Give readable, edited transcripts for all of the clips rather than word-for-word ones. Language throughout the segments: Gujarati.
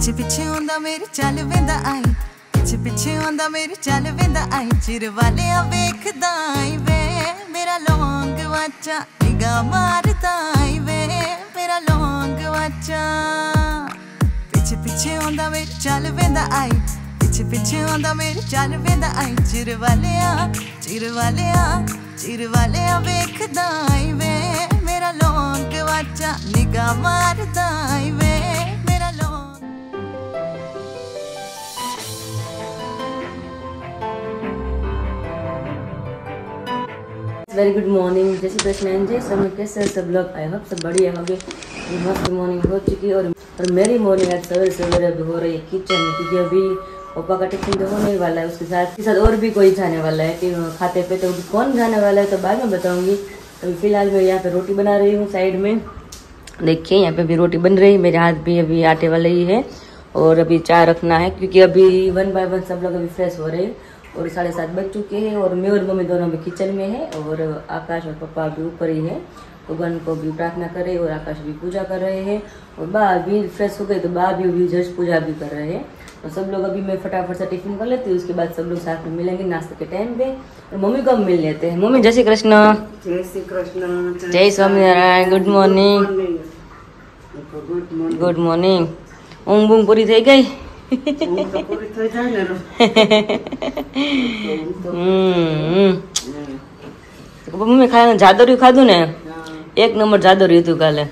पिछे पिछे आंदा मेरी चल वेंदा आई, पिछे पिछे आंदा मेरी चल वेंदा आई, चिर वाले वेखदा आई वे मेरा लौंग वाचा, निगाह मारदा आई वे मेरा लौंग वाचा। पिछे पिछे आंदा मेरी चल वेंदा आई, पिछे पिछे आंदा मेरी चल वेंदा आई, चिर वाले वेखदा आई वे मेरा लौंग वाचा, निगाह मारदा आई वे मेरा लौंग। वेरी गुड मॉर्निंग, जय श्री कृष्ण, जय सब कैसे हैं सब लोग। आई होप सब बढ़िया होंगे। मस्त मॉर्निंग हो चुकी है और मेरी मॉर्निंग आज सवेरे सवेरे अभी हो रही है किचन में, क्योंकि अभी पापा का टिफिन तो होने वाला है, उसके साथ और भी कोई जाने वाला है कि खाते पे, तो कौन जाने वाला है तो बाद में बताऊंगी। अभी फिलहाल मैं यहाँ पे रोटी बना रही हूँ साइड में, देखिए यहाँ पे भी रोटी बन रही है, मेरे हाथ भी अभी आटे वाले ही है। और अभी चाय रखना है क्योंकि अभी 1 बाय 1 सब लोग अभी फ्रेश हो रहे हैं और 7:30 बज चुके हैं और मैं और मम्मी दोनों भी किचन में है और आकाश और पापा भी ऊपर ही है। भगवान को भी प्रार्थना कर रहे हैं और आकाश भी पूजा कर रहे हैं और बा भी फ्रेश हो गए तो बा भी जस्ट पूजा भी कर रहे हैं। और सब लोग अभी मैं फटाफट से टिफिन कर लेती हूँ, उसके बाद सब लोग साथ में मिलेंगे नाश्ते के टाइम पे और मम्मी को हम मिल लेते हैं। मम्मी जय श्री कृष्ण। जय श्री कृष्ण, जय Swaminarayan. Good morning. Good morning. ઊંઘ બૂંઘ પૂરી થઈ ગઈ? મમ્મી ખાને જાદરિયું ખાધું ને, 1 નંબર જાદરિયું હતું કાલે.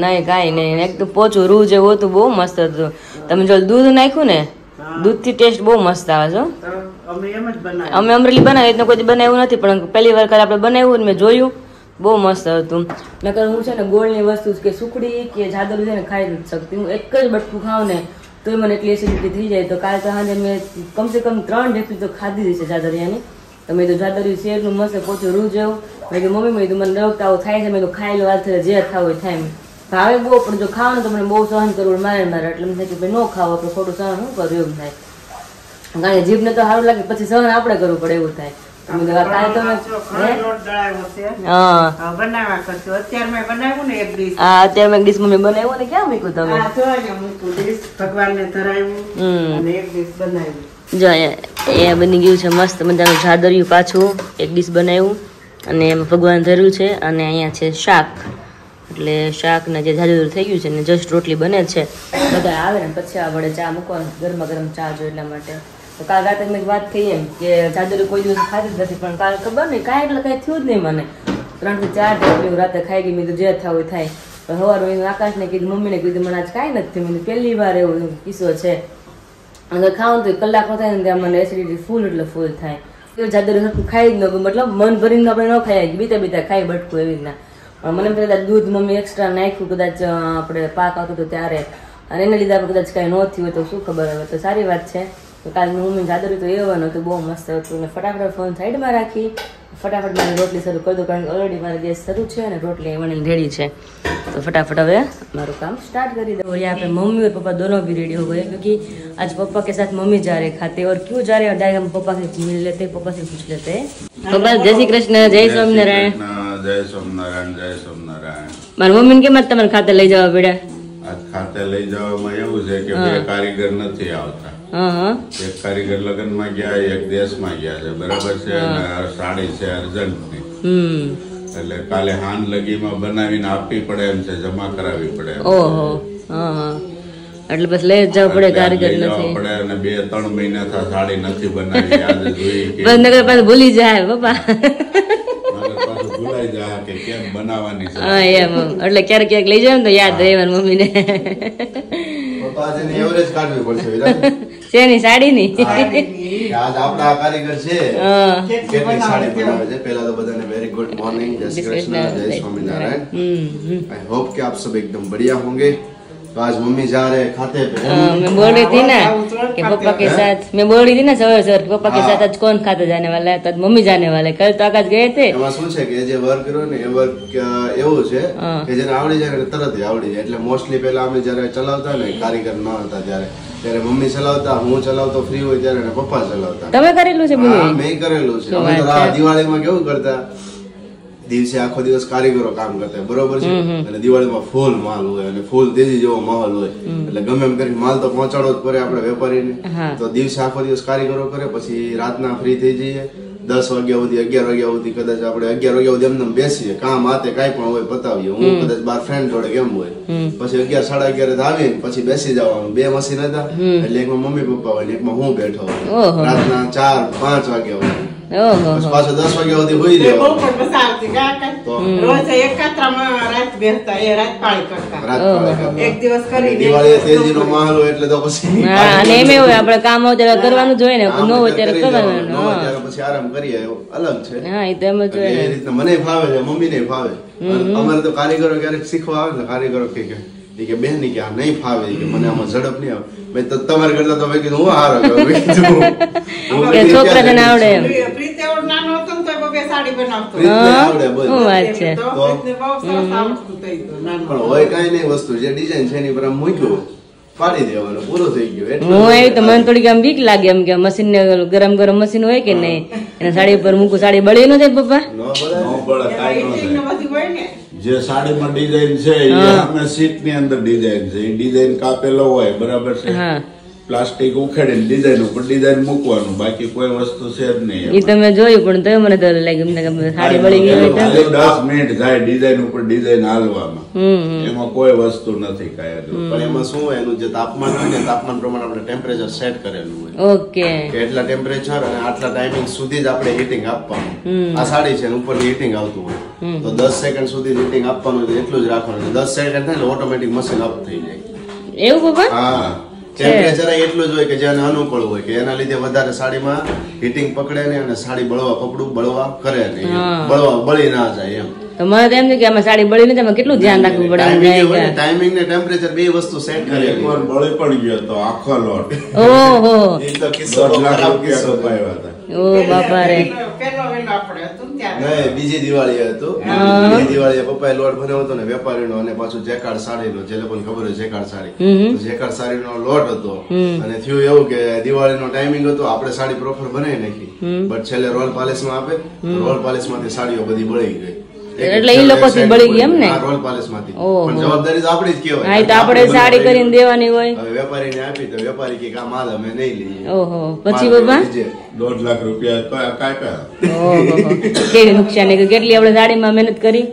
નહીં કાંઈ નહીં, એકદમ પોચું રૂ જેવું હતું, બહુ મસ્ત હતું. તમે જો દૂધ નાખ્યું ને, દૂધથી ટેસ્ટ બહુ મસ્ત આવે છે. અમે અમરેલી બનાવી એટલે કોઈ બનાવ્યું નથી, પણ પહેલી વાર કાલે આપણે બનાવ્યું ને મેં જોયું, બહુ મસ્ત હતું. નકર હું છે ને ગોળની વસ્તુ કે સુખડી કે જાદરું છે ને ખાઈ નથી શકતી. હું એક જ બટકું ખાઉં ને તો મને એટલી એસિડિટી થઈ જાય. તો કાલે તો સાંજે મેં કમસે કમ 3 ઢેફી તો ખાધી છે જાદરિયાની. તો મેં તો જાદરિયું શેરનું મસ્ત પોચું રૂ જેવું. મેં કીધું મમ્મી મેં મને ડોકતા આવું થાય છે, મેં તો ખાઈ લો વાત જે થવું હોય થાય. ભાવે બહુ, પણ જો ખાવાનું તો મને બહુ સહન કરવું મારે એટલે મને થાય કે ભાઈ ન ખાવ આપણે ખોટું સહન શું કરવું એવું થાય. કારણ કે જીભને તો સારું લાગે, પછી સહન આપણે કરવું પડે એવું થાય. અત્યારે મેં ડીશ મમ્મી બનાવ્યું ને ક્યાં મૂક્યું તમે? જો એ બની ગયું છે મસ્ત મજાનું જાદરિયું, પાછું એક ડીશ બનાવ્યું અને એમાં ભગવાન ધર્યું છે અને અહીંયા છે શાક. એટલે શાક ને જે જાદરિયું થઈ ગયું છે ને જસ્ટ રોટલી બને છે. બધા આવે ને પછી આ વડે ચા મૂકવાનું, ગરમા ગરમ ચા જો એટલા માટે. તો કાલ રાતે મેં વાત કહી એમ કે જાદરિયું કોઈ દિવસ ખાધી જ નથી, પણ કાલ ખબર નહીં કાંઈ એટલે કાંઈ થયું જ નહીં મને. 3 થી 4 ઢેફલી રાતે ખાઈ ગઈ. મેં તો જે થવું થાય. સવારે આકાશને કીધું, મમ્મીને કીધું મને આજ કાંઈ નથી થયું. મેં પહેલી વાર એવો કિસ્સો છે. અગર ખાવું તો કલાકનો થાય ને ત્યાં મને એસિડિટી ફૂલ એટલે ફૂલ થાય. જાદરિયું સરખું ખાઈ જ ન, મતલબ મન ભરીને આપણે ન ખાઈ, બીતા ખાઈ બટકું એવી રીતના. પણ મને કદાચ દૂધ મમ્મી એક્સ્ટ્રા નાખ્યું કદાચ આપણે પાક આવતો હતો ત્યારે, અને એને લીધે આપણે કદાચ કાંઈ ન થયું હોય તો શું ખબર હવે. તો સારી વાત છે. તો કાલે મમ્મી જાદરિયું તો એવાનું હતું, બહુ મસ્ત હતું. અને ફટાફટ ફોન સાઈડમાં રાખી ફટાફટ મારી રોટલી શરૂ કરી દઉં, કારણ કે ઓલરેડી મારે ગેસ શરૂ છે અને રોટલી વણી રેડી છે. तो फटाफट હવે મારું काम स्टार्ट कर दो। और यहाँ पे मम्मी और पापा दोनों भी रेडी हो गए, क्योंकि आज पापा के साथ मम्मी जा रहे खाते। और क्यों जा रहे हैं डायरेक्ट हम पापा से मिल लेते हैं, पापा से पूछ लेते हैं। पापा जय श्री कृष्ण, जय स्वामीनारायण। जय स्वामीनारायण, जय स्वामीनारायण। મારા મમ્મીને કેમ તમારે ખાતે લઈ જવા પડ્યા? આજ ખાતે લઈ જવામાં એવું છે કે બે કારીગર નથી આવતા. એક કારીગર લગ્નમાં ગયા, એક દેશમાં ગયા છે, બરાબર છે, અને સાડી છે અર્જન્ટની. એટલે કાલે હાન લગીમાં બનાવીને આપવી પડે એમ છે, જમા કરાવવી પડે. ઓહો, એટલે બસ લઈ જવા પડે, કારીગર નથી પડે. અને 2-3 મહિના થા સાડી નથી બનાવી. આજે જોઈ કે બસ નગર પાછું ભૂલી જાય પપ્પા, પાછું ભૂલાઈ જાય કે કેમ બનાવવાની છે. હા એમ, એટલે ક્યારેક ક્યારેક લઈ જાય ને તો યાદ રહેવાનું મમ્મીને. પપ્પાજીને એવરેજ કાઢવી પડશે શેની? સાડીની. આજ આપણા કારીગર છે કેટલી સાડી બનાવે છે. પહેલા તો બધાને વેરી ગુડ मॉर्निंग, जय श्री कृष्ण, जय स्वामीनारायण। आई होप कि आप सब एकदम बढ़िया होंगे। तो आज मम्मी जा रहे हैं खाते पे। मैं बोल रही थी ना कि पापा के साथ, मैं बोल रही थी ना सर पापा के साथ आज कौन खाते जाने वाला है, तो आज मम्मी जाने वाले। कल तो आकाश गए थे। એમાં શું છે કે જે વર્ક કર્યો ને એ વર્ક એવું છે કે જેને આવડી જાય ને તરત જ આવડી જાય. એટલે મોસ્ટલી પહેલા અમે જ્યારે ચલાવતા ને કારીગર ન હતા ત્યારે મમ્મી ચલાવતા, હું ચલાવતો ફ્રી હોય ત્યારે, અને પપ્પા ચલાવતા. તમે કરેલું છે? હા, મેં કરેલું છે. અમે તો દિવાળીમાં કેવું કરતા, દિવસે આખો દિવસ કારીગરો કામ કરતા હોય, બરોબર છે, અને દિવાળીમાં ફૂલ માલ હોય અને ફૂલ તેજી જેવો માહોલ હોય, એટલે ગમે એમ કરીને માલ તો પહોંચાડવો જ પડે આપણે વેપારીને. તો દિવસે આખો દિવસ કારીગરો કરે, પછી રાતના ફ્રી થઈ જઈએ 10 વાગ્યા સુધી 11 વાગ્યા સુધી કદાચ આપણે 11 વાગ્યા સુધી એમને બેસીએ, કામ હાથે કાંઈ પણ હોય પતાવીએ. હું કદાચ બાર ફ્રેન્ડ જોડે કેમ હોય, પછી 11 સાડા 11 આવીને પછી બેસી જવાનું. 2 મશીન હતા, એટલે એકમાં મમ્મી પપ્પા હોય ને એકમાં હું બેઠો હોય. રાતના 4-5 વાગ્યા હોય, પાછો 10 વાગ્યા સુધી હોઈ રહ્યો. દિવાળી તેજીનો માહોલ હોય એટલે તો પછી આપડે કામ હોય ત્યારે કરવાનું જોઈએ ને, ન હોય ત્યારે કરવાનું, પછી આરામ કરીએ, અલગ છે. હા, એ તો એમ જ એ રીતના મને ફાવે છે, મમ્મી ને ફાવે. અમારે તો કારીગરો ક્યારેક શીખવા આવે ને, કારીગરો કે બેન ની કે આ નહીં ફાવે, કે મને આમાં ઝડપ નહીં આવે. મેં તો તમારે કરતા તો મેં કીધું હું હારો છોકરા આવડે એમ હોય કઈ નઈ વસ્તુ જે ડિઝાઇન છે એની પર મૂક્યું પાડી દેવાનું, પૂરું થઈ ગયું. હું આવી તો મને થોડીક આમ બીક લાગે એમ કે મશીન ને ગરમ ગરમ મશીન હોય કે નહીં, એને સાડી પર મૂકું, સાડી બળી ન જાય પપ્પા? જે સાડીમાં ડિઝાઇન છે એ અમે સીટ ની અંદર ડિઝાઇન છે, એ ડિઝાઇન કાપેલો હોય, બરાબર છે, પ્લાસ્ટિક ઉખેડીને ડિઝાઇન ઉપર ડિઝાઇન મૂકવાનું, બાકી કોઈ વસ્તુ છે જ નહીં. એ તમે જોયું પણ તો મને તો લાગ્યું સાડી બળી ગઈ હોય તો 10 મિનિટ જાય ડિઝાઇન ઉપર ડિઝાઇન હાલવામાં, એમાં કોઈ વસ્તુ નથી કાંઈ. પણ એમાં શું હોય, એનું જે તાપમાન હોય ને તાપમાન પ્રમાણે આપણે ટેમ્પરેચર સેટ કરેલું હોય. ઓકે, કે એટલા ટેમ્પરેચર અને આટલા ટાઈમિંગ સુધી જ આપણે હીટિંગ આપવાનું. આ સાડી છે ઉપર હીટિંગ આવતું હોય તો 10 સેકન્ડ સુધી હીટિંગ આપવાનું, એટલું જ રાખવાનું. 10 સેકન્ડ થાય એટલે ઓટોમેટિક મશીન અપ થઈ જાય. એવું પપ્પા? હા, ટેમ્પરેચર એટલું જ હોય કે જેને અનુકૂળ હોય, કે એના લીધે વધારે સાડીમાં હીટિંગ પકડે નહીં અને સાડી બળવા કપડું બળવા કરે નહીં, બળી ના જાય એમ. તો મને તો એમ કે આમાં સાડી બળી નથી, એમાં કેટલું ધ્યાન રાખવું પડે. ટાઈમિંગ ને ટેમ્પરેચર બે વસ્તુ સેટ કરે. એકવાર બળી પણ ગયો તો આખો લોટ. ઓહો, એ તો કિસ્સો ખરાબ કિસ્સો કપાયો હતા. ઓ બાપા રે. બીજી દિવાળી હતું, બીજી દિવાળી પપ્પાએ લોટ બનાવ્યો હતો ને વેપારીનો, અને પાછું જેકાર્ડ સાડીનો, જે લોકોને ખબર હોય જેકાર્ડ સાડી, જેકાર્ડ સાડીનો લોટ હતો. અને થયું એવું કે દિવાળીનો ટાઈમિંગ હતો, આપણે સાડી પ્રોપર બનાવી નાખી, બટ છેલ્લે રોલ પાલિશ માં આપે, રોલ પાલિશ માંથી સાડીઓ બધી બળી ગઈ. એટલે એ લોકો થી બળી ગઈ એમ ને, રોલ પાલિશ માંથી. પણ જવાબદારી તો આપણી જ કહેવાય. હા, તો આપણે સાડી કરીને દેવાની હોય. હવે વેપારીને આપી તો વેપારી કે આ માલ અમે નહીં લઈએ. ઓહો, પછી બાબા 1.5 લાખ રૂપિયા કાપ્યા. ઓહો, કેવી નુકસાની, કેટલી આપણે સાડીમાં મહેનત કરી.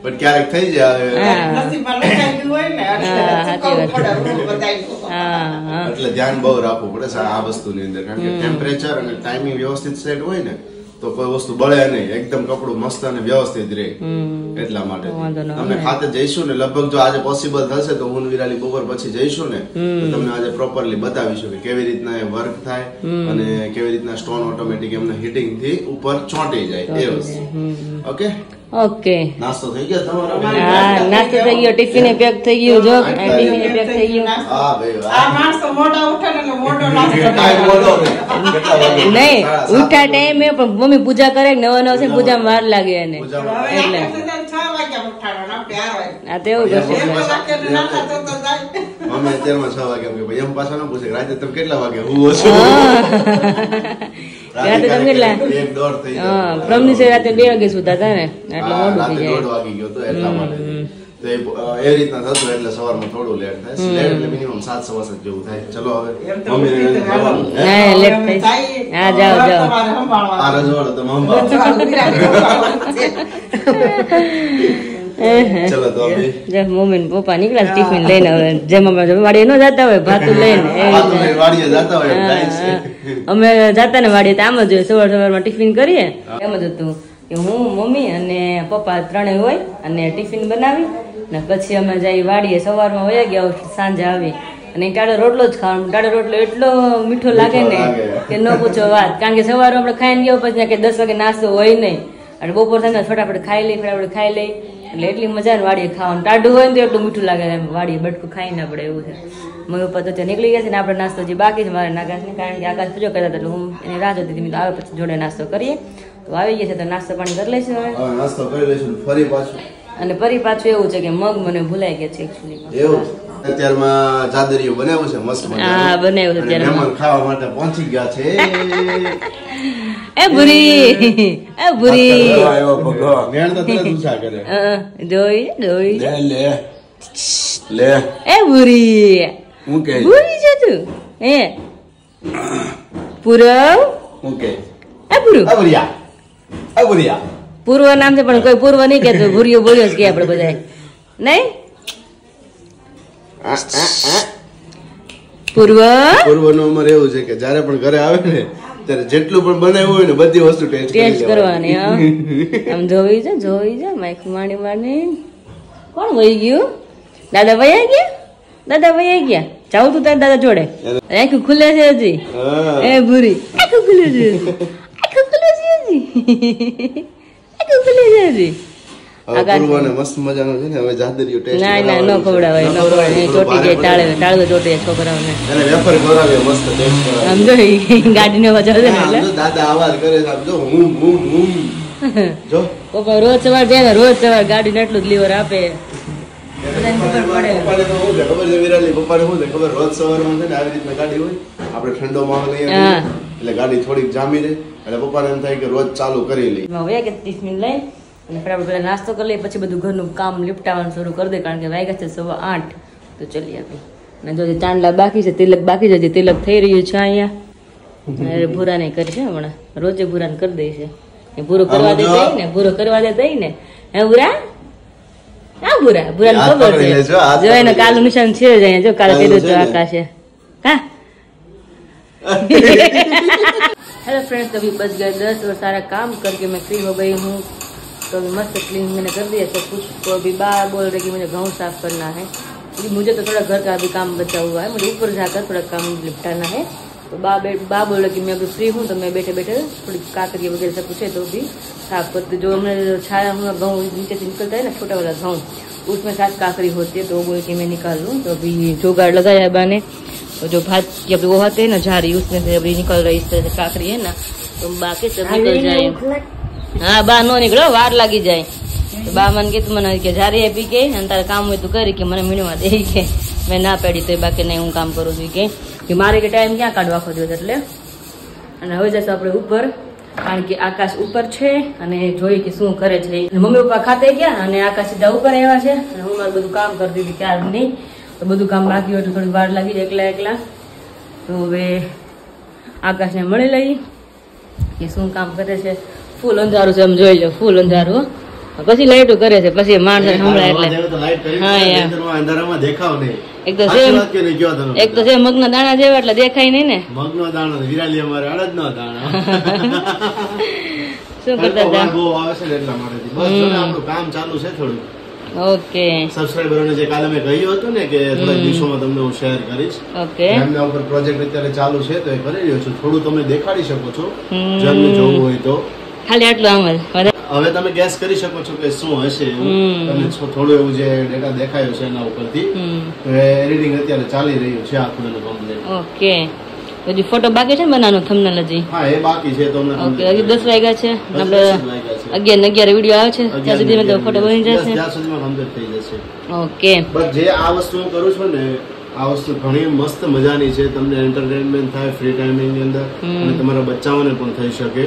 પણ ક્યારેક થઈ જાય એટલે ધ્યાન બહુ રાખવું પડે આ વસ્તુની અંદર, કારણ કે ટેમ્પરેચર અને ટાઈમિંગ વ્યવસ્થિત સેટ હોય ને તો કોઈ વસ્તુ બળે નહીં, એકદમ કપડું મસ્ત અને વ્યવસ્થિત રહે. એટલા માટે તમને ખાતે જઈશું ને, લગભગ જો આજે પોસિબલ થશે તો હું વિરાલી બપોર પછી જઈશું ને તો તમને આજે પ્રોપરલી બતાવીશું કે કેવી રીતના એ વર્ક થાય અને કેવી રીતના સ્ટોન ઓટોમેટિક એમને હીટિંગ થી ઉપર ચોંટી જાય એ વસ્તુ. ઓકે ઓકે, નાસ્તો થઈ ગયો તમારો? હા, નાસ્તો થઈ ગયો, ટિફિન પેક થઈ ગયું, જો ટિફિન પેક થઈ ગયું. હા ભાઈ, આ માણસો મોટા ઉઠે ને મોટો નાસ્તો નહીં ઉઠા ટાઈમે પણ મમ્મી પૂજા કરે, નવા નવા છે પૂજા વાર લાગે એને, એટલે આ તો એવું કરશે. અમે અત્યારમાં 6 વાગે ભાઈ એમ પાછા ન પૂછે રાતે તમે કેટલા વાગે હુવો છો? રાતે તમે કેટલા? 1-1.5 થઈ ગયો. હા, પ્રમની સે રાતે 2 વાગે સુતા હતા ને, એટલે મોડું થઈ જાય. 1:30 વાગી ગયો તો એટલા માટે તો એ રીતના થતું, એટલે સવારમાં થોડું લેટ થાય. લેટ એટલે મિનિમમ 7:15 જેવું થાય. ચલો હવે મમ્મી હા, લેટ થાય. હા, જાઓ જાઓ. આ રજવાડો તમે ચલો તો મમ્મી ને પપ્પા નીકળ્યા ટિફિન લઈને, હવે જેમાં વાડીએ ન જતા હોય ભાતું લઈને વાડીએ જતા હોય, અમે જતા ને વાડીએ આમ જ સવાર સવારમાં ટિફિન કરીએ. એમ જ હતું કે હું મમ્મી અને પપ્પા ત્રણેય હોય અને ટિફિન બનાવી ને પછી અમે જઈ વાડીએ. સવારમાં વયા ગયા, સાંજે આવી અને ટાળો રોટલો જ ખાવાનો. ટાળો રોટલો એટલો મીઠો લાગે ને કે ન પૂછો વાત, કારણ કે સવારે આપણે ખાઈને ગયો પછી કે 10 વાગે નાસ્તો હોય નહીં, અને બપોર થાય ફટાફટ ખાઈ લઈ એટલે એટલી મજા ને વાડીએ ખાવાનું. ટાઢું હોય ને તો એટલું મીઠું લાગે, વાડીએ બટકું ખાઈ ના પડે એવું છે. મમ્મી પપ્પા તો નીકળી ગયા છે ને આપણે નાસ્તો જે બાકી છે મારે નાગાશને, કારણ કે આકાશ પૂજો કરતા હતા એટલે હું એની રાહ જોતી હતી. આવે પછી જોડે નાસ્તો કરીએ, તો આવી ગયા છે તો નાસ્તો પાણી કરી લઈશું હવે. નાસ્તો કરી લઈશું ફરી પાછું. અને ફરી પાછું એવું છે કે મગ મને ભૂલાઈ ગયા છે એકચ્યુઅલી. એવું અત્યારમાં જાદરિયું બનાવ્યું છે મસ્ત. હા, બનાવ્યું છે. મહેમાન ખાવા માટે પહોંચી ગયા છે. એ ભૂરી એ ભૂરી આવ્યો ભગો મેણ તો તરત ઊંચા કરે. જોઈ જોઈ લે લે એ ભૂરી હું કે ભૂરી છે તું હે પૂરવ હું કે એ પૂરું આ બુરિયા, આ બુરિયા. પૂર્વ નામ છે પણ કોઈ પૂર્વ નહીં કેતું ભૂરીઓ બોલ્યો જ કે આપણે બધા નહીં પૂર્વ પૂર્વનું અમારે એવું છે કે જ્યારે પણ ઘરે આવે ને ત્યારે જેટલું પણ બનાવ્યું હોય ને બધી વસ્તુ ટેસ્ટ કરવાની હા આમ જોઈ છે માઇક માણી માણી કોણ વહી ગયું દાદા વહી ગયા જાઉં તું તારા દાદા જોડે આખું ખુલે છે હજી એ ભૂરી આખું ખુલે છે હજી પૂર્વને મસ્ત મજાનો છે ને હવે જાદરિયો ટેસ્ટ ના ના ન ખવડાવાય ન ખવડાવાય ચોટી જાય ટાળવે ચોટી જાય છોકરાઓને એને વેફર કરાવે મસ્ત ટેસ્ટ કરાવે. આમ જો ગાડીનો અવાજ આવે ને એટલે આમ જો દાદા આવાજ કરે છે આમ જો હું જો પપ્પા રોજ સવાર જાય ને રોજ સવાર ગાડીને એટલું જ લીવર આપે પપ્પાને તો શું છે ખબર છે વિરાલી, પપ્પાને શું છે ખબર, રોજ સવારમાં છે ને આવી રીતના ગાડી હોય આપણે ઠંડો માહોલ અહીંયા હા. એટલે ગાડી થોડીક જામી રહે એટલે પપ્પાને એમ થાય કે રોજ ચાલુ કરી લઈ. હવે કે 30 મિનિટ લઈ અને ફટાફટ પેલા નાસ્તો કરી લઈએ પછી બધું ઘરનું કામ લીપટાવાનું શરૂ કરી દે કારણ કે વાગ્યા છે 8:15 તો ચલીએ આપણે અને જો ચાંદલા બાકી છે તિલક બાકી છે તિલક થઈ રહ્યું છે અહીંયા અરે ભૂરા નહીં કરી છે હમણાં રોજે ભૂરાને કરી દે છે એ ભૂરો કરવા દે ને ભૂરો કરવા દે ને હે ભૂરા હા ભૂરા ભૂરાને ખબર છે જો એને કાલું નિશાન છે જ અહીંયા જો કાલે કીધું તો આકાશે હા हेलो फ्रेंड्स अभी बज गए 10 और सारा काम करके मैं फ्री हो गई हूँ तो अभी मस्त क्लीन मैंने कर दिया सब कुछ तो अभी बाहर बोल रहे कि मुझे गाँव साफ करना है क्योंकि मुझे तो थोड़ा घर का अभी काम बचा हुआ है मुझे ऊपर जाकर थोड़ा काम निपटाना है तो बा बोल रहे कि मैं अभी फ्री हूँ तो मैं बैठे बैठे थोड़ी काकरिया वगैरह सब कुछ है तो भी साफ करते जो हमने छाया हुआ गाँव नीचे से निकलता है ना छोटा वाला गाँव उसमें साथ काकरी होती है तो वो बोल के मैं निकाल लूँ तो अभी जुगाड़ लगाया है बाने तो जो भात की अभी वो आते हैं ना झाड़ी उसमें से अभी निकल रही इस तरह से काकरी है ना तो बाकी सब निकल जाए हाँ बा नो निकलो वार लगी जाए तो बा मन के तुम के झाड़ी है पी के तारे काम हुए तो करी के मैंने मीणवा दे के मैं ना पेड़ी तो बाकी नहीं हूँ काम करूँ છું કે મારે કે ટાઈમ ક્યાં કાઢવા ખોજો એટલે અને હવે જશે આપણે ઉપર કારણ કે આકાશ ઉપર છે અને જોઈ કે શું કરે છે મમ્મી પપ્પા ખાતે ગયા અને આકાશ સીધા ઉપર આવ્યા છે અને હું મારું બધું કામ કરતી હતી ક્યાર નહીં તો બધું કામ બાકી હોય તો થોડી વાર લાગી જાય એકલા તો હવે આકાશને મળી લઈ કે શું કામ કરે છે ફૂલ અંધારું છે એમ જોઈ લો ફૂલ અંધારું પછી લાઈટો કરે છે પછી માણસ સંભળાય એટલે હા યાર અંધારામાં દેખાવ નહીં. એક તો છે મગના દાણા જેવા એટલે દેખાય નહીં ને મગનો દાણો વિરાલી અમારે અડદનો દાણો શું કરતા હતા બહુ આવે છે ને એટલા માટે બસ જો ને આપણું કામ ચાલુ છે થોડું ઓકે સબસ્ક્રાઇબરોને જે કાલે મેં કહ્યું હતું ને કે થોડા દિવસોમાં તમને હું શેર કરીશ ઓકે એમના ઉપર પ્રોજેક્ટ અત્યારે ચાલુ છે તો એ કરી રહ્યો છું થોડું તમે દેખાડી શકો છો જેમને જોવું હોય તો ખાલી આટલું આમ જ હવે તમે ગેસ કરી શકો છો કે શું હશે તમને થોડું એવું જે ડેટા દેખાયો છે એના ઉપરથી તો એ એડિટિંગ અત્યારે ચાલી રહ્યું છે આખું એનું કમ્પ્લીટ ઓકે હજી ફોટો બાકી છે બનાવવાનો થંબનેલ હજી હા એ બાકી છે તો ઓકે હજી 10 વાગ્યા છે આપણે 11 વિડીયો આવે છે ત્યાં સુધીમાં તો ફોટો બની જશે ત્યાં સુધીમાં કમ્પ્લીટ થઈ જશે ઓકે બસ જે આ વસ્તુ હું કરું છું ને આ વસ્તુ ઘણી મસ્ત મજાની છે તમને એન્ટરટેનમેન્ટ થાય ફ્રી ટાઈમિંગ ની અંદર અને તમારા બચ્ચાઓને પણ થઈ શકે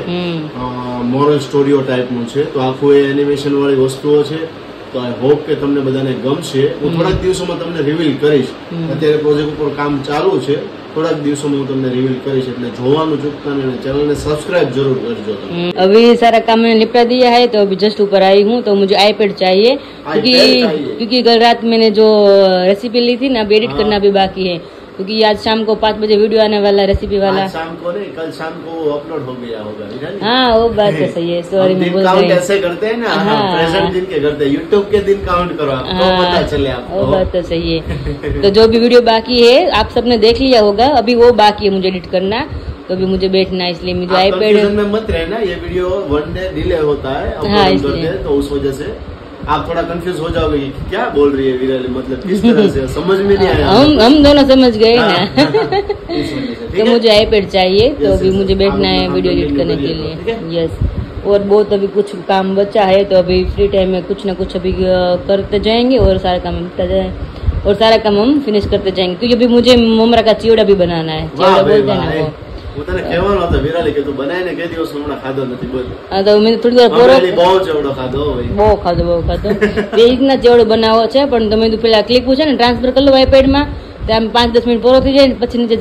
મોરલ સ્ટોરીઓ ટાઈપનું છે તો આખું એ એનિમેશન વાળી વસ્તુઓ છે તો આઈ હોપ કે તમને બધાને ગમશે હું થોડાક દિવસોમાં તમને રિવીલ કરીશ અત્યારે પ્રોજેક્ટ ઉપર કામ ચાલુ છે થોડાક દિવસોમાં હું તમને રિવીલ કરીશ એટલે જોવાનું ચૂકતા नहीं चैनल सब्सक्राइब जरूर करजो तुम अभी सारा काम मैंने निपटा दिया है तो अभी जस्ट ऊपर आई हूँ तो मुझे आईपैड चाहिए क्योंकि कल रात मैंने जो रेसिपी ली थी ना अभी एडिट करना भी बाकी है क्योंकि आज शाम को 5 बजे वीडियो आने वाला रेसिपी वाला शाम को नहीं कल शाम को अपलोड हो गया होगा हाँ वो बात तो सही है सॉरी मैं बोल रही ऐसे करते हैं ना प्रेजेंट दिन के करते हैं यूट्यूब के दिन काउंट करो आपको पता चले आपको वो बात तो सही है तो जो भी वीडियो बाकी है आप सबने देख लिया होगा अभी वो बाकी है मुझे एडिट करना तो अभी मुझे बैठना है इसलिए मुझे आईपैड में मत रहना ये वीडियो 1 डे डिले होता है हाँ इसलिए तो उस वजह से आप थोड़ा कंफ्यूज हो जाओगे कि क्या बोल रही है विराली मतलब किस तरह से समझ में नहीं आया हम दोनों समझ गए ना तो मुझे आईपैड चाहिए तो अभी मुझे बैठना है वीडियो एडिट करने के लिए यस और बहुत अभी कुछ काम बचा है तो अभी फ्री टाइम में कुछ ना कुछ अभी करते जाएंगे और सारा काम होता जाए और सारा काम हम फिनिश करते जाएंगे क्योंकि अभी मुझे ममरा का चिवड़ा भी बनाना है चिवड़ा बोलते हैं ना वो હું તને કહેવાનો હતો વિરાલી કે તું બનાવીને કઈ દિવસ હમણાં ખાધો નથી બોલ. હા તો મેં થોડી વાર અમરેલી બહુ ચેવડો ખાધો ભાઈ. બહુ ખાધો બે રીતના ચેવડો બનાવો છે, પણ તમે તો પેલા ક્લિકું છે ને ટ્રાન્સફર કરી લો આઈપેડમાં, ત્યાં 5-10 મિનિટ પૂરો થઈ જાય ને પછી નીચે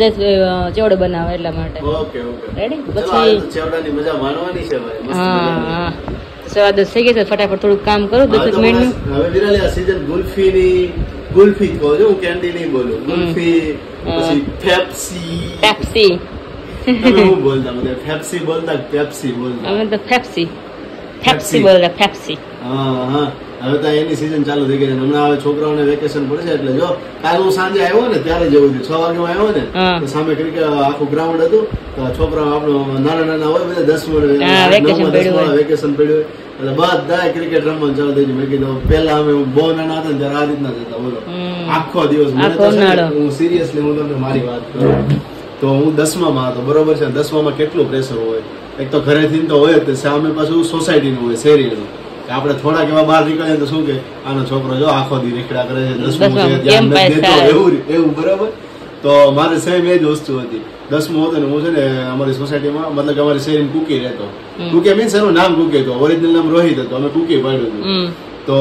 ચેવડો બનાવો એટલા માટે. Okay ready? ચલો, પછી આ તો ચેવડાની મજા માણવાની છે ભાઈ. મસ્ત મજાની. હા સવા 10 થઈ ગઈ છે, ફટાફટ થોડું કામ કરો 10 મિનિટનું. હવે વિરાલી આ સીઝન ગુલ્ફી કહો છો, હું કેન્ડી નહીં બોલું. ગુલ્ફી પછી પેપ્સી તમે હું બોલતા બધા પેપ્સી બોલતા પેપ્સી બોલતા? અમે તો પેપ્સી બોલતા પેપ્સી. હા હવે તો એની સીઝન ચાલુ થઈ ગઈ છે. હમણાં હવે છોકરાઓને વેકેશન પડશે એટલે જો કાલે હું સાંજે આવ્યો ને ત્યારે જવું છું 6 વાગે આવ્યો ને તો સામે ક્રિકેટ આખું ગ્રાઉન્ડ હતું, તો છોકરાઓ આપણું નાના હોય બધા 10 વેકેશન પડ્યું એટલે બધા ક્રિકેટ રમવાનું ચાલુ થઈ ગયું. મેં કીધું પેલા અમે બહુ નાના હતા ને ત્યારે આ રીતના જ હતા, બોલો આખો દિવસ. હું સિરિયસલી હું તમને મારી વાત કરું તો હું 10માં હતો, બરોબર છે. 10માં કેટલું પ્રેશર હોય, એક તો ઘરેથી તો હોય જ, સામે પાછું સોસાયટીનું હોય, શેરીનું. આપણે થોડાક એવા બહાર નીકળીએ તો શું કે આનો છોકરો જો આખો દી નીકળ્યા કરે છે, 10મું છે ધ્યાન નથી દેતો, એવું બરાબર. તો મારે સેમ એ જ વસ્તુ હતી. 10મું હતો ને હું છે ને અમારી સોસાયટીમાં, મતલબ કે અમારી શેરીમાં કુકી રહેતો. કુકી મીન્સ એનું નામ કુકી હતું, ઓરિજિનલ નામ રોહિત હતું, અમે કુકી પાડ્યું હતું. તો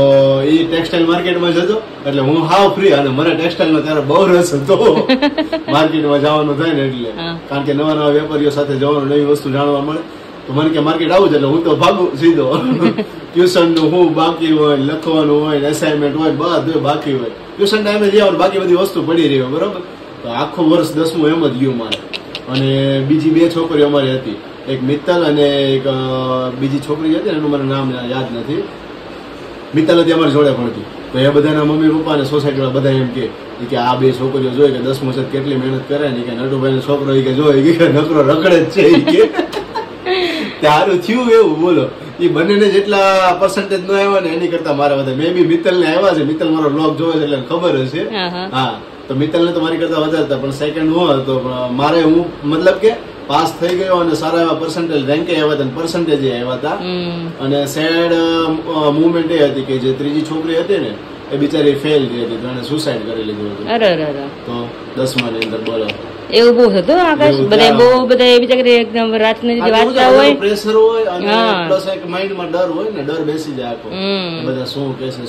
એ ટેક્સટાઇલ માર્કેટમાં જતો એટલે હું હાવ ફ્રી, અને મને ટેક્સટાઇલ નો ત્યારે બહુ રસ હતો માર્કેટમાં જવાનું થાય ને એટલે, કારણ કે નવા નવા વેપારીઓ સાથે જવાનું, નવી વસ્તુ જાણવા મળે. તો મને કે માર્કેટ આવું છે એટલે હું તો ભાગું સીધો. ટ્યુશન નું હું બાકી હોય, લખવાનું હોય, અસાઇનમેન્ટ હોય, બધું બાકી હોય. ટ્યુશન ટાઈમે જવાનું, બાકી બધી વસ્તુ પડી રહી હોય, બરોબર. તો આખું વર્ષ 10મું એમ જ ગયું મારે. અને બીજી 2 છોકરીઓ અમારી હતી, એક મિત્તલ અને એક બીજી છોકરી હતી, એનું મને નામ યાદ નથી. મિત્તલ હતી અમારી જોડે ભણતી. તો એ બધાના મમ્મી પપ્પા અને સોસાયટીમાં બધા એમ કે આ 2 છોકરીઓ જોઈ કે 10મું છે કેટલી મહેનત કરે ને, કે નટુભાઈ નો છોકરો કે જોઈ કે નકરો રખડે જ છે કે તારું થયું એવું. બોલો એ બંનેને જેટલા પર્સન્ટેજ ન આવ્યા ને એની કરતા મારા વધારે. મે બી મિત્તલ ને આવ્યા છે, મિત્તલ મારો બ્લોગ જોવે છે એટલે ખબર હશે. હા તો મિત્તલ ને તો મારી કરતા વધારે હતા, પણ સેકન્ડ હું હતો. મારે હું મતલબ કે પાસ થઈ ગયો અને સારા એવા પર્સન્ટેજ રેન્કે આવ્યા હતા, પર્સન્ટેજ આવ્યા હતા. અને સેડ મુવમેન્ટ એ હતી કે જે ત્રીજી છોકરી હતી ને એ બિચારી ફેલ થઈ હતી, તો એને સુસાઇડ કરી લીધું હતું. તો 10મા ની અંદર બોલો એવું બહુ હતું આકાશ. બધા બિચારી એકદમ રાતની જે વાંચતા હોય, પ્રેશર હોય અને પ્લસ એક માઇન્ડમાં ડર હોય ને, ડર બેસી જાય આખો. બધા શું કહેશે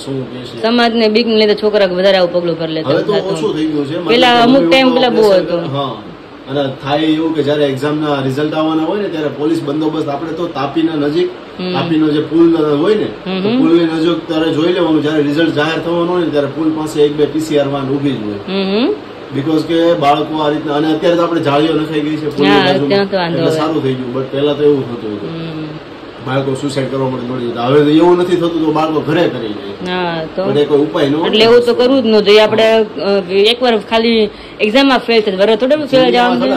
સમાજને બીક ને લીધે છોકરા વધારે આવું પગલું કરી લેતા. હવે તો ઓછું થઈ ગયું છે, પેલા અમુક ટાઈમ પેલા બહુ હતું. હા અને થાય એવું કે જયારે એક્ઝામ ના રિઝલ્ટ આવવાના હોય ને ત્યારે પોલીસ બંદોબસ્ત. આપણે તો તાપીના નજીક, તાપીનો જે પુલ હોય ને, પુલ ની નજીક ત્યારે જોઈ લેવાનું, જયારે રિઝલ્ટ જાહેર થવાનું હોય ને ત્યારે પુલ પાસે 1-2 PCR વાન ઉભી જ હોય. બીકોઝ કે બાળકો આ રીતના, અને અત્યારે તો આપણે જાળીઓ નખાઈ ગઈ છે એટલે સારું થઈ ગયું. બટ પેલા તો એવું થતું હતું, બાળકો સુસાઇડ કરવા માટે દોડી જતા. હવે એવું નથી થતું, તો બાળકો ઘરે કરી જાય. કોઈ ઉપાય ન, એટલે એવું તો કરવું જ ન જોઈએ. આપણે એકવાર ખાલી એક્ઝામમાં ફેલ થાય, બરાબર થોડું ફેલ જવાનું છે,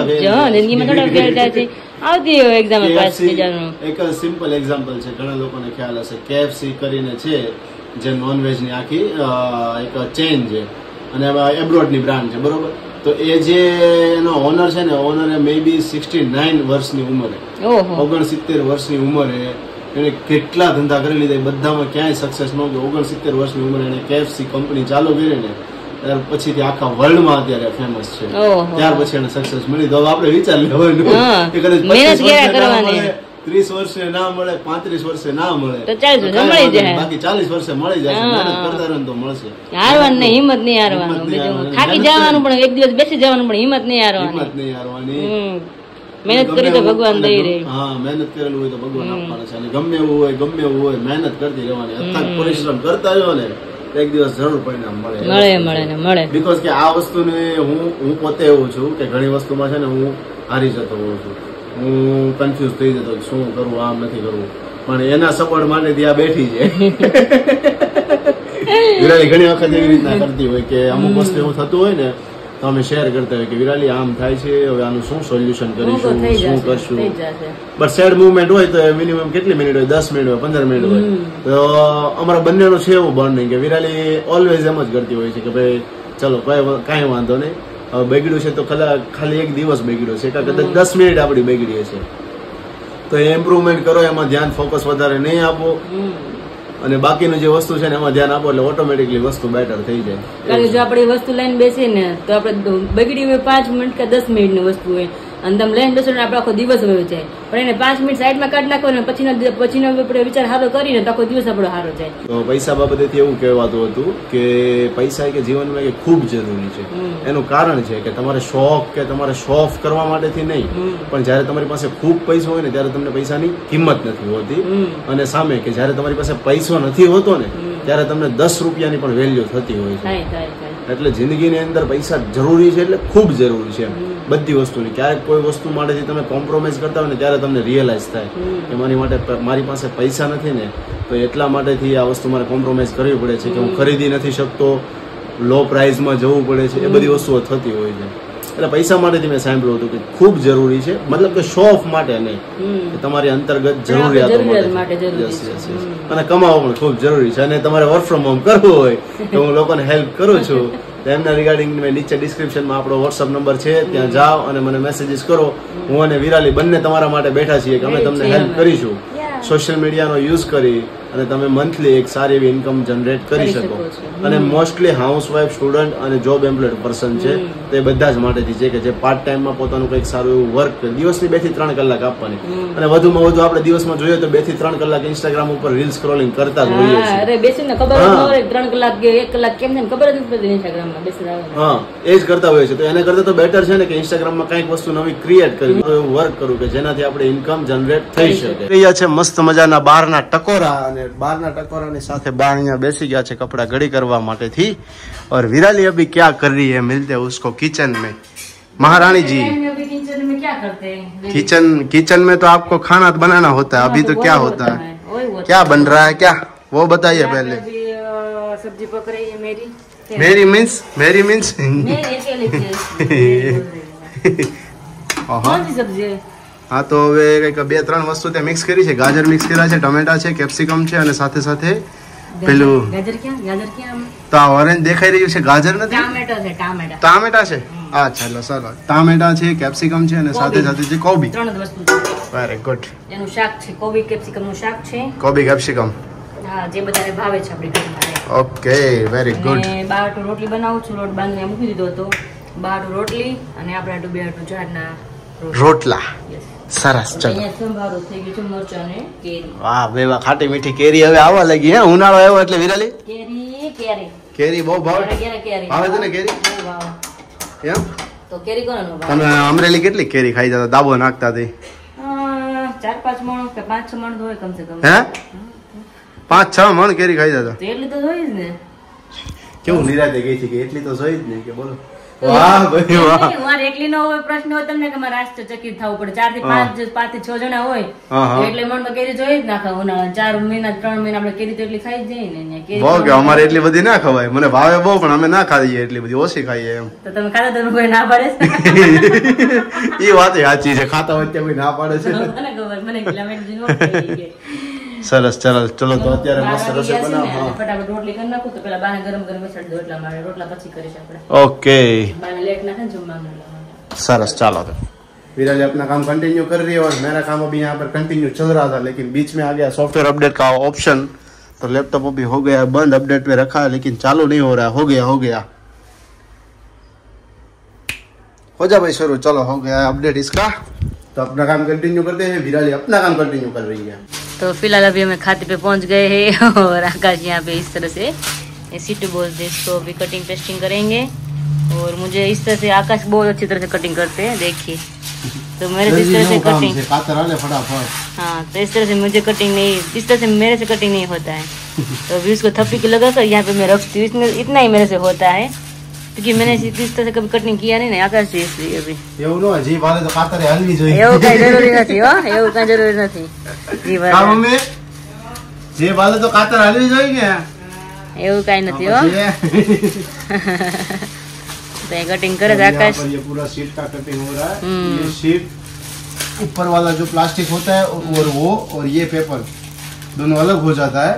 જિંદગીમાં થોડા ફેલ થાય છે, આવતી એક્ઝામ પાસ થઈ જવાનું. એક સિમ્પલ એક્ઝામ્પલ છે, ઘણા લોકોને ખ્યાલ હશે, KFC કરીને છે જે નોનવેજ ની આખી એક ચેઇન છે અને એબ્રોડ ની બ્રાન્ડ છે, બરોબર. તો એ જે એનો ઓનર છે ને, ઓનરે મે બી 69 વર્ષની ઉંમરે, 69 વર્ષની ઉંમરે એને કેટલા ધંધા કરી લીધા, બધામાં ક્યાંય સક્સેસ ન ગયો. 69 વર્ષની ઉંમરે એને KFC કંપની ચાલુ કરી ને ત્યાર પછી આખા વર્લ્ડમાં અત્યારે ફેમસ છે. ત્યાર પછી એને સક્સેસ મળી. તો આપણે વિચાર લેવાનું કે કદાચ 30 વર્ષે ના મળે, 35 વર્ષે ના મળે, બાકી 40 વર્ષે મળી જાય. મહેનત કરતા રહે તો મળશે. હારવાનું નહીં, હિંમત નહીં હારવાનું, થાકી જવાનું પણ એક દિવસ બેસી જવાનું પણ હિંમત નહીં હારવાની. મહેનત કરી તો ભગવાન દઈ રહે. હા મહેનત કરેલું હોય તો ભગવાન આપવાના છે. અને ગમે એવું હોય મહેનત કરતી રહેવાની, અથાગ પરિશ્રમ કરતા રહ્યો ને એક દિવસ જરૂર પરિણામ મળે. બીકોઝ કે આ વસ્તુને હું પોતે એવું છું કે ઘણી વસ્તુમાં છે ને હું હારી જતો હોઉં છું, હું કન્ફ્યુઝ થઈ જતો શું કરવું, આમ નથી કરવું, પણ એના સપોર્ટ માટે ત્યાં બેઠી છે. વિરાલી ઘણી વખત એવી રીતના કરતી હોય કે અમુક વસ્તુ એવું થતું હોય ને તો અમે શેર કરતા હોય કે વિરાલી આમ થાય છે, હવે આનું શું સોલ્યુશન કરીશું, શું કરશું. બટ સેડ મુવમેન્ટ હોય તો મિનિમમ કેટલી મિનિટ હોય, 10 મિનિટ હોય, 15 મિનિટ હોય. તો અમારા બંનેનું છે એવું બોન્ડિંગ કે વિરાલી ઓલવેઝ એમ જ કરતી હોય છે કે ભાઈ ચલો કાંઈ વાંધો નહીં, હવે બગડ્યું છે તો ખાલી એક દિવસ બગડ્યો છે, કદાચ 10 મિનિટ આપણી બગડી છે, તો ઇમ્પ્રુવમેન્ટ કરો, એમાં ધ્યાન ફોકસ વધારે નહીં આપો અને બાકીનું જે વસ્તુ છે ને એમાં ધ્યાન આપો એટલે ઓટોમેટિકલી વસ્તુ બેટર થઈ જાય. કારણ કે જો આપણે વસ્તુ લઈને બેસીએ ને તો આપણે બગડી હોય 5 મિનિટ કે 10 મિનિટની વસ્તુ હોય, અને તમે લઈને બેસો ને આપણે આખો દિવસ વયો જાય, પણ એને 5 મિનિટ સાઈડમાં કાઢી નાખો ને પછીનો આપણે વિચાર સારો કરીને તો આખો દિવસ આપણો સારો જાય. તો પૈસા બાબતેથી એવું કહેવાતું હતું કે પૈસા કે જીવનમાં કે ખૂબ જરૂરી છે. એનું કારણ છે કે તમારે શોખ કે તમારે શો ઓફ કરવા માટેથી નહીં, પણ જયારે તમારી પાસે ખૂબ પૈસો હોય ને ત્યારે તમને પૈસાની કિંમત નથી હોતી, અને સામે કે જયારે તમારી પાસે પૈસો નથી હોતો ને ત્યારે તમને 10 રૂપિયાની પણ વેલ્યુ થતી હોય છે. એટલે જિંદગીની અંદર પૈસા જરૂરી છે, એટલે ખૂબ જરૂરી છે બધી વસ્તુની. ક્યારેક કોઈ વસ્તુ માટેથી તમે કોમ્પ્રોમાઇઝ કરતા હોય ને ત્યારે તમને રિયલાઇઝ થાય કે મારી પાસે પૈસા નથી ને, તો એટલા માટેથી આ વસ્તુ મારે કોમ્પ્રોમાઇઝ કરવી પડે છે કે હું ખરીદી નથી શકતો, લો પ્રાઇઝમાં જવું પડે છે, એ બધી વસ્તુઓ થતી હોય છે. એટલે પૈસા માટેથી મેં સાંભળ્યું હતું કે ખૂબ જરૂરી છે, મતલબ કે શો ઓફ માટે નહીં, તમારી અંતર્ગત જરૂરિયાતો માટે. અને કમાવો પણ ખૂબ જરૂરી છે. અને તમારે વર્ક ફ્રોમ હોમ કરવું હોય તો હું લોકોને હેલ્પ કરું છું. એમના રિગાર્ડિંગ મેં નીચે ડિસ્ક્રિપ્શનમાં આપણો વોટ્સઅપ નંબર છે, ત્યાં જાઓ અને મને મેસેજીસ કરો. હું અને વિરાલી બંને તમારા માટે બેઠા છીએ કે અમે તમને હેલ્પ કરીશું. સોશિયલ મીડિયાનો યુઝ કરી અને તમે મંથલી એક સારી એવી ઇન્કમ જનરેટ કરી શકો. અને મોસ્ટલી હાઉસવાઇફ, સ્ટુડન્ટ અને જોબ એમ્પ્લોયડ પર્સન છે તે બધા જ માટેથી છે કે જે પાર્ટ ટાઈમમાં પોતાનું કંઈક સારું એવું વર્ક દિવસની 2 થી 3 કલાક આપવાની. અને વધુમાં વધુ આપણે દિવસમાં જોઈએ તો 2 થી 3 કલાક ઇન્સ્ટાગ્રામ ઉપર રીલ સ્ક્રોલિંગ કરતા જ હોઈએ છીએ. અરે બેસીને ખબર ન હોય 3 કલાક કે 1 કલાક કેમ ને ખબર જ નથી પડતી ઇન્સ્ટાગ્રામમાં બેસી. હા, એ જ કરતા હોઈએ છીએ. તો એને કરતા તો બેટર છે ને કે ઇન્સ્ટાગ્રામમાં કંઈક વસ્તુ નવી ક્રિએટ કરવી, એવું વર્ક કરવું કે જેનાથી આપણે ઇન્કમ જનરેટ થઈ શકે. અહીંયા છે મસ્ત મજાના બહારના ટકોરા, અને બહારના ટકોરાની સાથે બહાર અહીંયા બેસી ગયા છે કપડા ઘડી કરવા માટેથી. और विराली अभी क्या कर रही है, मिलते हैं उसको किचन में. महारानी जी, किचन में क्या करते हैं? किचन में तो आपको खाना बनाना होता है. अभी तो क्या होता है, क्या बन रहा है, क्या वो बताइए पहले. सब्जी पक रही है मेरी. मेरी मीन्स कौन सी सब्जी है? हाँ, तो હવે કંઈક 2-3 વસ્તુ ત્યાં મિક્સ કરી છે. ગાજર મિક્સ કર્યા છે, ટમેટા છે, કેપ્સિકમ છે, અને સાથે સાથે પેલું ગાજર ક્યાં તો આ ઓરેન્જ દેખાઈ રહ્યું છે, ગાજર નથી, ટામેટા છે. હા, ચાલો ટામેટા છે, કેપ્સિકમ છે, અને સાથે સાથે છે કોબી. 3 વસ્તુ છે. Very good. એનું શાક છે, કોબી કેપ્સિકમ નું શાક છે. કોબી કેપ્સિકમ, હા, જે બધાને ભાવે છે આપણી ઘરમાં. Okay, very good. અને બાટો રોટલી બનાવું છું, લોટ બાંધીને મૂકી દીધો હતો. બાટો રોટલી અને આપણે ડુબિયાટું ઝાડના રોટલા. સરસ. ચલો, અહીંયા સંભારો થઈ ગયો છે, મરચાં ને કેરી. વાહ, બેવા ખાટી મીઠી કેરી હવે આવવા લાગી. હે, ઉનાળો આવ્યો એટલે વિરાલી કેરી બહુ ભાવે. ભાવે છે ને કેરી? એમ તો કેરી કોને નો ભાવે? તમે અમરેલી કેટલી કેરી ખાઈ જતા, દાબો નાખતા હતી? 4-5 મણ કે 5-6 મણ હોય કમસે કમ. હે, 5-6 મણ કેરી ખાઈ જતા? એટલી તો હોય જ ને. કેવું નિરાતે ગઈ છે કે એટલી તો જોઈ જ નહીં કે બોલો. વાહ ભાઈ વાહ. મારે એકલી નો હોય પ્રશ્ન હોય તમને કે મારે આશ્ચર્યચકિત થવું પડે. 4 થી 5 જણા હોય એટલે મનમાં કેરી જોઈ જ નાખા. ઉનાળા 4 મહિના 3 મહિના આપણે કેરી તો એટલી ખાઈ જ જાય ને. બહુ કે અમારે એટલી બધી ના ખવાય. મને ભાવે બહુ, પણ અમે ના ખાઈએ એટલી બધી, ઓછી ખાઈએ એમ. તો તમે ખાતા તમે કોઈ ના પાડે? એ વાત સાચી છે, ખાતા હોય ત્યાં કોઈ ના પાડે છે. મને ખબર, મને કિલોમીટર નો. સરસ. ચલો તો અત્યારે મસ્ત રસોઈ બનાવો. ફટાફટ રોટલી કરી નાખું તો પેલા બાને ગરમ બેસાડી દો. એટલા મારે રોટલા પછી કરીશ આપણે. ओके, બાને લેટ ના થાય જમવાનું. सरस. चलो तो विराली अपना काम कंटिन्यू कर रही है और मेरा काम अभी यहाँ पर कंटिन्यू चल रहा था, लेकिन बीच में आ गया सॉफ्टवेयर अपडेट का ऑप्शन, तो लैपटॉप अभी हो गया बंद, अपडेट पे रखा है लेकिन चालू नहीं हो रहा है. हो गया हो जा भाई शुरू. चलो हो गया अपडेट इसका, तो अपना काम कंटिन्यू करते हैं. विराली अपना काम कंटिन्यू कर रही है. तो फिलहाल अभी हमें खाते पे पहुंच गए हैं और आकाश यहाँ पे इस तरह से सीटू बोलते हैं, इसको अभी कटिंग पेस्टिंग करेंगे. और मुझे इस तरह से आकाश बहुत अच्छी तरह से कटिंग करते हैं, देखिए. तो मेरे से इस तरह से कटिंग फटाफट. हाँ, तो इस तरह से मुझे कटिंग नहीं, इस तरह से मेरे से कटिंग नहीं होता है. तो अभी उसको थप्पी की लगा कर यहाँ पे मैं रखती हूँ. इसमें इतना ही मेरे से होता है क्योंकि मैंने इस तरह से कभी कटिंग किया नहीं ना आकाश, इसलिए अभी એવું કઈ જરૂરી નથી. હો, એવું કઈ જરૂરી નથી. જે વાલે તો કાતર હલવી જોઈએ ને, એવું કઈ નથી. હો, तो ये कटिंग करे आकाश. ये पूरा शीट का कटिंग हो रहा है. ये शीट ऊपर वाला जो प्लास्टिक होता है और वो और ये पेपर दोनों अलग हो जाता है.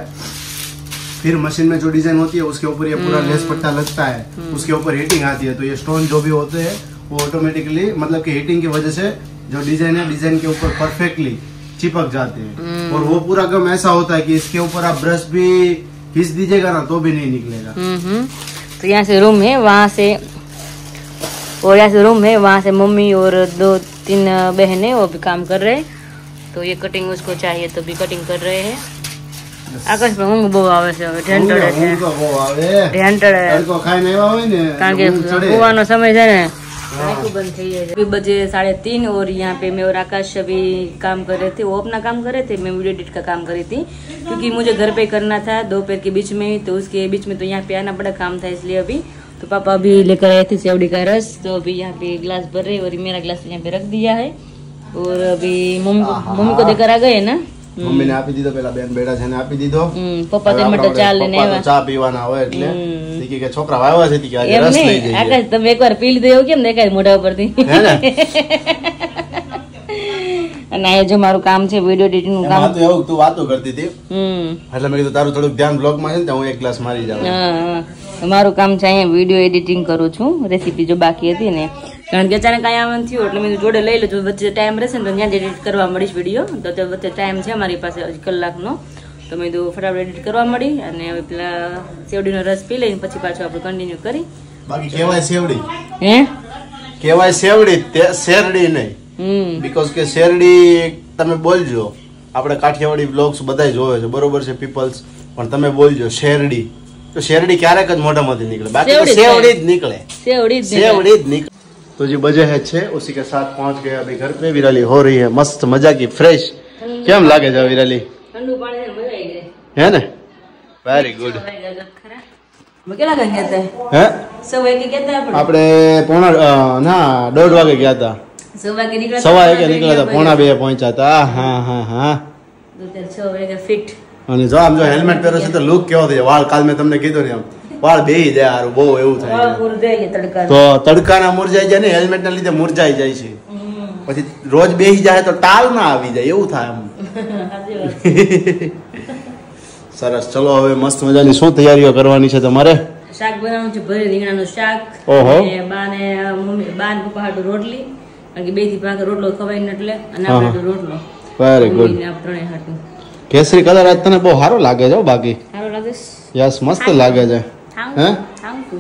फिर मशीन में जो डिजाइन होती है उसके ऊपर ये पूरा लेस पट्टा लगता है, उसके ऊपर हीटिंग आती है. तो ये स्टोन जो भी होते हैं वो ऑटोमेटिकली मतलब कि हीटिंग की वजह से जो डिजाइन है डिजाइन के ऊपर परफेक्टली चिपक जाते हैं. और वो पूरा गम ऐसा होता है कि इसके ऊपर आप ब्रश भी घिस दीजिएगा ना तो भी नहीं निकलेगा. तो यहाँ से रूम है, वहाँ से और यहाँ से रूम है, वहाँ से मम्मी और तीन बहन है, वो भी काम कर रहे हैं, तो ये कटिंग उसको चाहिए तो भी कटिंग कर रहे हैं। आकाश पर ઊંઘ બહુ આવે છે, હવે ધ્યાન ટળે છે, ધ્યાન ટળે કારણ કે સુવાનો સમય છે ને, आंखें बंद થઈ જાય છે। अभी बजे 3:30 और यहाँ पे मैं और आकाश अभी काम कर रहे थे, वो अपना काम कर रहे थे, मैं वीडियो एडिट का काम कर रही थी, क्योंकि मुझे घर पे करना था दोपहर के बीच में, तो उसके बीच में तो यहाँ पे आना पड़ा, काम था इसलिए। अभी तो पापा अभी लेकर आए थे सेवड़ी का रस, तो अभी यहाँ पे गिलास भर रहे और मेरा गिलास यहाँ पे रख दिया है, और अभी मम्मी को देकर आ गए ना, મમ્મીને આપી દીધો, પેલા બેન બેડા છે ને આપી દીધો, પપ્પા તો માટે ચા લઈને આવ્યા, ચા પીવાના હોય એટલે તી કે છોકરા આવ્યા છે તી કે આજે રસ લઈ જઈએ। આકાશ તમે એકવાર પી લીધો એવું કેમ દેખાય મોઢા ઉપરથી? હે ને અને આ જો મારું કામ છે વિડિયો એડિટિંગ નું કામ, તો એવું તું વાતો કરતી હતી એટલે મેં કીધું તારું થોડુંક ધ્યાન બ્લોગ માં છે ને, હું એક ગ્લાસ મારી જાઉં। હા, મારું કામ છે અહીંયા વિડિયો એડિટિંગ કરું છું, રેસીપી જો બાકી હતી ને, કારણ કે અચાનક અહીંયા આવવાનું થયું એટલે મેં જોડે લઈ લેજો, વચ્ચે ટાઈમ રહેશે ને તો ત્યાં એડિટ કરવા મળીશ વિડીયો, તો વચ્ચે ટાઈમ છે મારી પાસે હજી કલાકનો, તો મેં કીધું ફટાફટ એડિટ કરવા મળી, અને હવે પેલા સેવડીનો રસ પી લઈને પછી પાછું આપણે કન્ટિન્યુ કરી। બાકી કહેવાય સેવડી, હે કહેવાય સેવડી, તે શેરડી નહીં, બીકોઝ કે શેરડી તમે બોલજો, આપણે કાઠિયાવાડી વ્લોગ્સ બધા જોવે છે બરોબર છે પીપલ્સ, પણ તમે બોલજો શેરડી, તો શેરડી ક્યારેક જ મોઢામાંથી નીકળે, બાકી તો સેવડી જ નીકળે, સેવડી જ નીકળે। तो जी बजे है 6, उसी के साथ पहुंच गए अभी घर पे। विराली हो रही है मस्त मजा की फ्रेश, क्या लागे जा विराली? ठंडू पानी से मजा आई गई है ना, वेरी गुड। કેટલા વાગે ગયા હતા? હે 9 વાગે ગયા હતા આપણે? આપણે પોણા ના 1:30 વાગે ગયા હતા, 9 વાગે નીકળ્યા, 1:15 વાગે નીકળ્યા હતા, પોણા 2 પહોંચ્યા હતા। હા હા હા, 6 વાગે ફિટ। અને જો આમ જો હેલ્મેટ પહેરો છે તો લુક કેવો થઈ જાય, વાળ કાલ મેં તમને કીધું ને આમ વાળ બેહી જાય હારું, બહુ એવું થાય છે, તો તડકાના મુરઝાઈ જાય ને, હેલ્મેટ ના લીધે મુરઝાઈ જાય છે, પછી રોજ બેહી જાય તો ટાલ ના આવી જાય એવું થાય આમ। સરસ, ચલો હવે મસ્ત મજાની શું તૈયારીઓ કરવાની છે તમારે? શાક બનાવવાનું છે, ભરી રીંગણાનું શાક, ઓહો, અને બાને મમ્મી બાન પપ્પા હાટુ રોટલી, કારણ કે 2 થી 5 રોટલો ખવાય ને એટલે, અને આપણે રોટલો, વેરી ગુડ। ને આપણે ત્રણે હાટુ કેસરી કલર આજ તને બહુ સારો લાગે છે, બાકી સારું લાગે છે, યસ મસ્ત લાગે છે, હે થાંકુ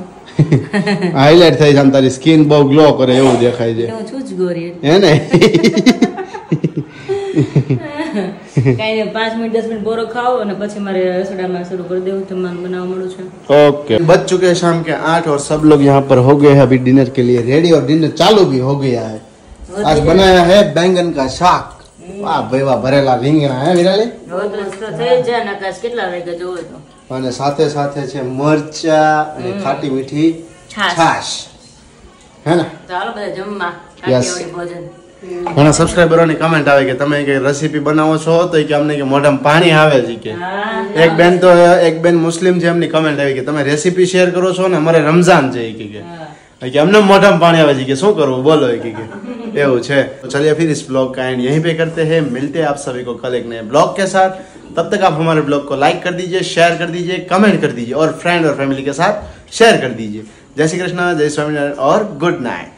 હાઈલાઈટ થઈ જાય, તારી સ્કિન બહુ ગ્લો કરે એવું દેખાય છે, હું છું જ ગોરી, હે ને? કઈ ને 5 મિનિટ 10 મિનિટ બોરો ખાઓ અને પછી મારે રસોડામાં શરૂ કરી દેવું, જમવાનું બનાવવા મળું છું। ओके, बज चुके हैं शाम के 8 और सब लोग यहाँ पर हो गए हैं अभी डिनर के लिए रेडी, और डिनर चालू भी हो गया है। आज बनाया है बैंगन का शाक, वाह भाई वाह, भरेला રીંગણા હે વિરાલી, હવે તો થઈ જાય ને આકાશ, કેટલા વાગ્યા જોવો તો, અને સાથે સાથે છે મરચા અને ખાટી મીઠી છાશ, હે ને? ચાલો બધા જમવા, કાઠિયાવાડી ભોજન। ઘણા સબસ્ક્રાઇબરોની કમેન્ટ આવે કે તમે કે રેસીપી બનાવો છો તો કે અમને કે મોઢામાં પાણી આવે છે કે, એક બેન મુસ્લિમ છે, એમની કમેન્ટ આવી કે તમે રેસીપી શેર કરો છો ને અમારે રમઝાન છે કે અમને મોઢામાં पानी आवे जी, શું કરવું બોલો કે એવું છે। तो चलिए फिर इस ब्लॉग का एंड यहीं पे करते हैं, मिलते हैं आप सभी को कल एक नए ब्लॉग के साथ, तब तक आप हमारे ब्लॉग को लाइक कर दीजिए, शेयर कर दीजिए, कमेंट कर दीजिए, और फ्रेंड और फैमिली के साथ शेयर कर दीजिए। जय श्री कृष्णा, जय स्वामीनारायण और गुड नाइट।